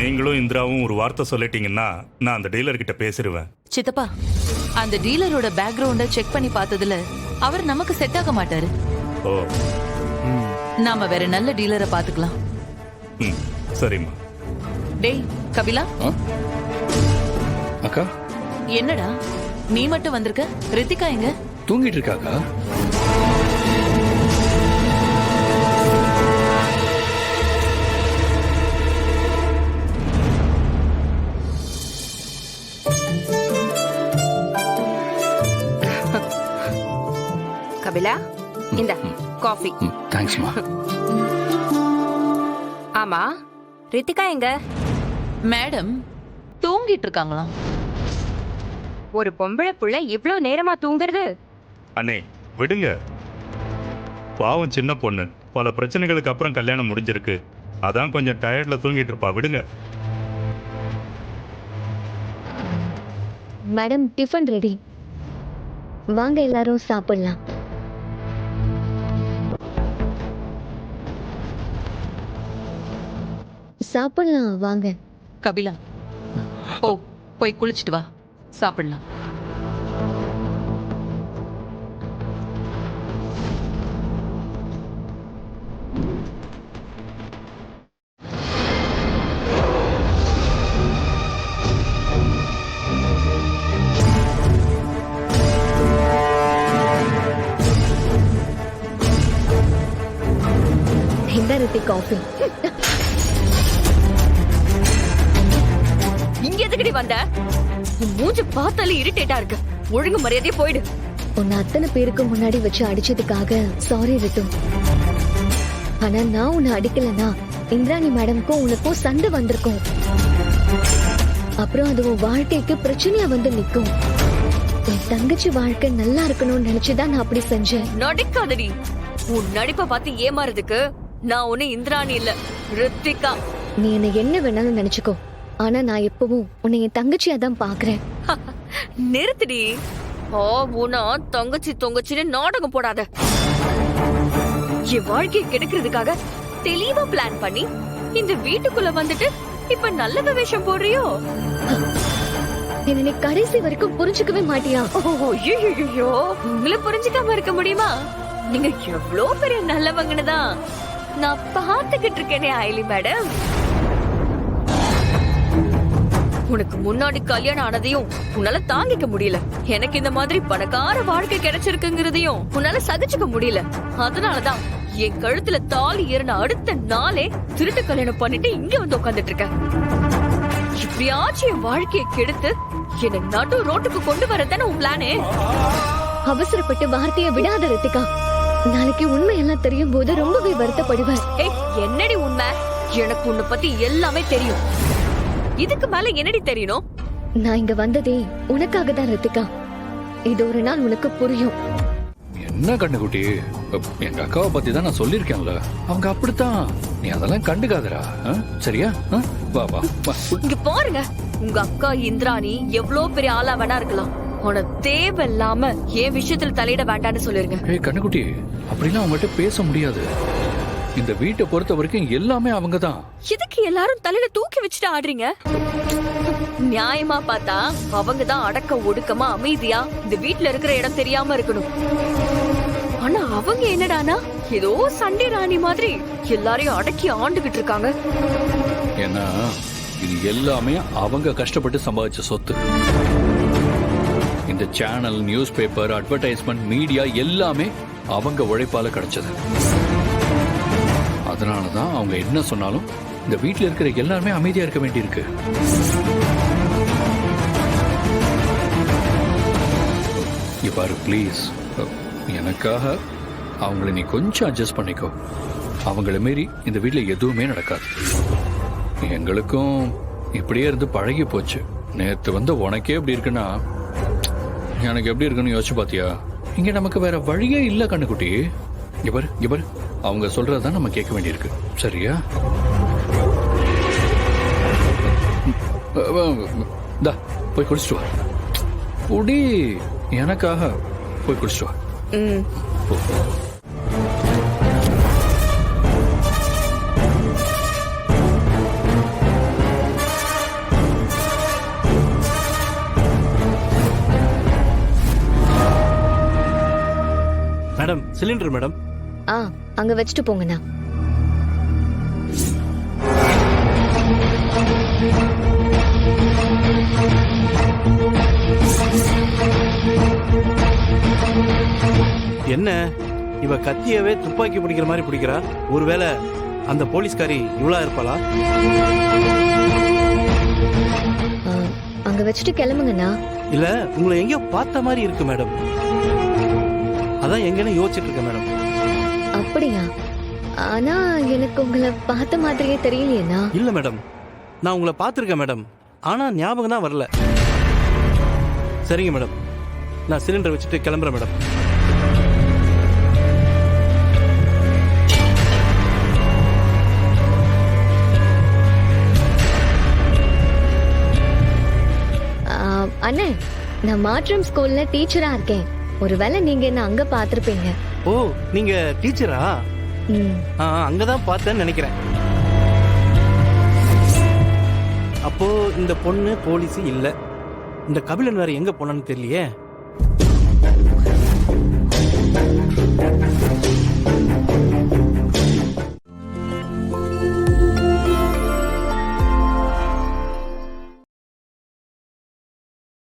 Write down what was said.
நீங்களும் இந்திராவும் ஒரு வார்த்தை சொல்லிட்டீங்கன்னா நான் அந்த டீலர்கிட்ட பேசிடுவேன். சித்தப்பா, அந்த டீலரோட பேக்ரவுண்ட செக் பண்ணி பார்த்ததுல அவர் நமக்கு செட் ஆக மாட்டாரு. ஓ, நாம வேற நல்ல டீலரை பாத்துக்கலாம். ம், சரிம்மா. டேய் கபிலா, அக்கா என்னடா நீ மட்டும் வந்திருக்க? ரித்திகா எங்க? தூங்கிட்டு இருக்காக்கா. கபிலா, இந்த காஃபி. தேங்க்ஸ்மா. ஆமா, ரித்திகா எங்க? மேடம் தூங்கிட்டு இருக்காங்களாம். ஒரு பொம்பளை புள்ள இவ்ளோ நேரமா தூங்குறது? அண்ணே விடுங்க, பாவம் சின்ன பொண்ணு. பல பிரச்சனைகளுக்கு அப்புறம் கல்யாணம் முடிஞ்சிருக்கு. அதான் கொஞ்சம் டயர்ட்ல தூங்கிட்டு இருப்பா, விடுங்க. Madam, tiffin ready. வாங்க எல்லாரும் சாப்பிடலாம். சாப்பிடலாம் வாங்க. கபிலா, போய் குளிச்சிட்டு வா, சாப்பிடலாம். இந்த ரித்தி காஃபி. இங்க எதுக்குடி வந்த? உன் மூஞ்சி பார்த்தாலே இரிட்டேட்டா இருக்கு. ஒழுங்கு மரியாதையா போயிடு. உன்னை அத்தனை பேருக்கு முன்னாடி வச்சு அடிச்சதுக்காக சாரி ரித்து. ஆனா நான் உன்னை அடிக்கலனா இந்திராணி மேடம்க்கும் உனக்கும் சண்டை வந்திருக்கும். அப்புறம் அது உன் வாழ்க்கைக்கு பிரச்சனையா வந்து நிக்கும். என் தங்கச்சி வாழ்க்கை நல்லா இருக்கணும்னு நினைச்சுதான் நான் அப்படி செஞ்சேன். நடிக்காதடி. உன் நடிப்பை பார்த்து ஏமாறதுக்கு நான் ஒண்ணு இந்திராணி இல்ல, ரித்திகா. நீ என்ன என்ன வேணாலும் நினைச்சுக்கோ, ஆனா நான் எப்பவும் உன்னை என் தங்கச்சியா தான் பாக்குறேன். நிறுத்துடி. உனா தங்கச்சி தொங்கச்சின்னு நாடகம் போடாத. என் வாழ்க்கையை கெடுக்கிறதுக்காக தெளிவா பிளான் பண்ணி இந்த வீட்டுக்குள்ள வந்துட்டு இப்ப நல்ல வேஷம் போடுறியோ? என்ன நீ கடைசி வரைக்கும் புரிஞ்சுக்கவே மாட்டியா? ஐயோ, உங்களை புரிஞ்சுக்காம இருக்க முடியுமா? நீங்க எவ்வளவு பெரிய நல்லவங்கன்னு தான் நான் பாத்துக்கிட்டு இருக்கேனே ஐலி மேடம். உனக்கு முன்னாடி கல்யாணம் ஆனதையும் உன்னால தாங்கிக்க முடியல. எனக்கு இந்த மாதிரி பணக்கார வாழ்க்கை கிடைச்சிருக்குங்கிறதையும் உன்னால சகிச்சுக்க முடியல. அதனாலதான் என் கழுத்துல தாலி ஏறின அடுத்த நாளே திருட்டு கல்யாணம் பண்ணிட்டு இங்க வந்து உட்காந்துட்டு இருக்க. இப்படியாச்சும் என் வாழ்க்கையை கெடுத்து என்ன நடு ரோட்டுக்கு கொண்டு வரதானே உன் பிளானே? அவசரப்பட்டு வார்த்தைய விடாத ரித்திகா. நாளைக்கு உண்மை எல்லாம் தெரியும் போது ரொம்பவே வருத்தப்படுவேன். என்னடி உண்மை? எனக்கு உன்னை பத்தி எல்லாமே தெரியும். இதுக்கு மேல என்னடி தெரியணும்? நான் இங்க வந்ததே உனக்காக தான் ரித்திகா. இது ஒரு நாள் உனக்கு புரியும். என்ன கண்ணுக்குட்டி, எங்க அக்காவை பத்தி தான் நான் சொல்லிருக்கேன்ல. அவங்க அப்படித்தான், நீ அதெல்லாம் கண்டுக்காதரா. சரியா? வா வா வா. இங்க பாருங்க, உங்க அக்கா இந்திராணி எவ்வளவு பெரிய ஆளா வேணா இருக்கலாம். உன தேவையில்லாம என் விஷயத்துல தலையிட வேண்டான்னு சொல்லிருங்க. ஏய் கண்ணுக்குட்டி, அப்படிலாம் அவங்ககிட்ட பேச முடியாது. இந்த வீட்டை பொறுத்த வரைக்கும் எல்லாமே அவங்கதான். எதுக்கு எல்லாரும் தலையில தூக்கி வச்சுட்டு ஆடுறீங்க? நியாயமா பார்த்தா அவங்கதான் அடக்க ஒடுக்கமா அமைதியா இந்த வீட்டுல இருக்கிற இடம் தெரியாம இருக்கணும். ஆனா அவங்க என்னடானா ஏதோ சண்டே ராணி மாதிரி எல்லாரையும் அடக்கி ஆண்டுகிட்டு இருக்காங்க. ஏன்னா இது எல்லாமே அவங்க கஷ்டப்பட்டு சம்பாதிச்ச சொத்து. இந்த channel, news paper, advertisement, media எல்லாமே அவங்க உழைப்பால கிடைச்சது. அதனாலதான் அவங்க என்ன சொன்னாலும் இந்த வீட்டுல இருக்கிற எல்லாருமே அமைதியா இருக்க வேண்டியிருக்கு. பாரு ப்ளீஸ், எனக்காக அவங்கள நீ கொஞ்சம் அட்ஜஸ்ட் பண்ணிக்கோ. அவங்கள மீறி இந்த வீட்டுல எதுவுமே நடக்காது. எங்களுக்கும் இப்படியே இருந்து பழகி போச்சு. நேத்து வந்து உனக்கே எப்படி இருக்குன்னா எனக்கு எப்படி இருக்குன்னு யோசிச்சு பாத்தியா? இங்க நமக்கு வேற வழியே இல்ல கண்ணுக்குட்டி. இவர் அவங்க சொல்றதுதான் நம்ம கேட்க வேண்டியிருக்கு. சரியா? போய் குடிச்சிட்டு வா. குடி, எனக்காக போய் குடிச்சிட்டு வா. Cylinder madam. ஆ அங்க வச்சுட்டு போங்கண்ணா. என்ன இவ கத்தியவே துப்பாக்கி பிடிக்கிற மாதிரி பிடிக்கிறா? ஒருவேளை அந்த போலீஸ்காரி இவ்வளா இருப்பாளா? ஆ, அங்க வச்சுட்டு கிளம்புங்கண்ணா. இல்ல உங்களை எங்கேயோ பார்த்த மாதிரி இருக்கு மேடம். அதான் எங்கன்னு யோசிச்சுட்டு இருக்கேன் மேடம். அப்படியா? ஆனா எனக்கு உங்களை பார்த்த மாதிரியே தெரியலையேண்ணா. இல்ல மேடம், நான் உங்களை பார்த்துருக்கேன் மேடம். ஆனா ஞாபகம் தான் வரல. சரிங்க மேடம், நான் சிலிண்டர் வச்சுட்டு கிளம்புறேன் மேடம். அண்ணே, நான் மாற்றம் ஸ்கூல்ல டீச்சரா இருக்கேன். ஒருவேளை நீங்க என்ன அங்க பாத்திருப்பீங்க. ஓ, நீங்க டீச்சரா? ம். அங்கதான் பார்த்தேன்னு நினைக்கிறேன். அப்போ இந்த பொண்ணு போலீஸ் இல்ல. இந்த கபிலன் வேற எங்க போனான்னு தெரியலையே.